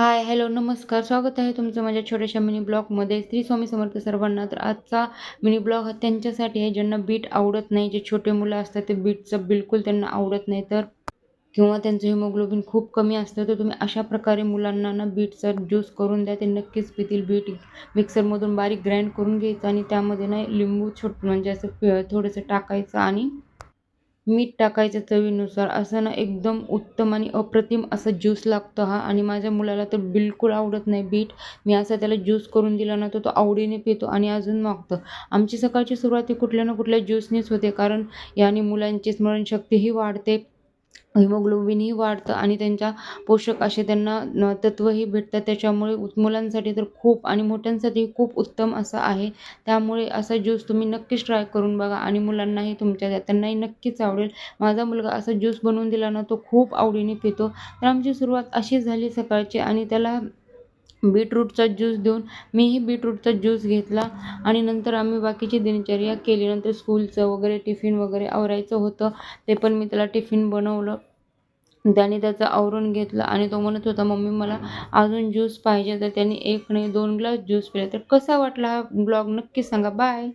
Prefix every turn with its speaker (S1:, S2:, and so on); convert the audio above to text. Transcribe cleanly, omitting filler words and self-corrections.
S1: हाय, hello, नमस्कार. स्वागत आहे तुमचं माझ्या छोट्याशा मिनी ब्लॉगमध्ये. श्री स्वामी समर्थ सर्वांना. तर आजचा मिनी ब्लॉग हा त्यांच्यासाठी आहे ज्यांना बीट आवडत नाही. जे छोटे मुलं असतात ते बीटचं बिलकुल त्यांना आवडत नाही, तर किंवा त्यांचं हिमोग्लोबिन खूप कमी असतं, तर तुम्ही अशा प्रकारे मुलांना ना बीटचा ज्यूस करून द्या. ते नक्कीच पितील. बीट मिक्सरमधून बारीक ग्राइंड करून घ्यायचं आणि त्यामध्ये ना लिंबू म्हणजे असं थोडंसं टाकायचं आणि मीठ टाकायचं चवीनुसार. असं ना एकदम उत्तम आणि अप्रतिम असा ज्यूस लागतो हा. आणि माझ्या मुलाला तर बिलकुल आवडत नाही बीट. मी असा त्याला ज्यूस करून दिला ना, तर तो आवडीने पितो आणि अजून मागतो. आमची सकाळची सुरुवात ही कुठल्या ना कुठल्या ज्यूसनीच होते, कारण याने मुलांची स्मरणशक्तीही वाढते, हिमोग्लोबिनही वाढतं आणि त्यांच्या पोषक असे त्यांना तत्त्वही भेटतात. त्याच्यामुळे मुलांसाठी तर खूप आणि मोठ्यांसाठी खूप उत्तम असं आहे. त्यामुळे असा ज्यूस तुम्ही नक्कीच ट्राय करून बघा आणि मुलांनाही तुमच्या द्या. त्यांनाही नक्कीच आवडेल. माझा मुलगा असा ज्यूस बनवून दिला ना, तो खूप आवडीने पितो. तर आमची सुरुवात अशी झाली सकाळची आणि त्याला बीटरूटचा ज्यूस देऊन मीही बीटरूटचा ज्यूस घेतला आणि नंतर आम्ही बाकीची दिनचर्या केली. नंतर स्कूलचं वगैरे टिफिन वगैरे आवरायचं होतं. ते पण मी त्याला टिफिन बनवलं. त्याने त्याचं आवरून घेतलं आणि तो म्हणत होता, "मम्मी मला अजून ज्यूस पाहिजे." तर त्याने 1 नाही 2 ग्लास ज्यूस पिला. तर कसा वाटला हा ब्लॉग नक्की सांगा. बाय.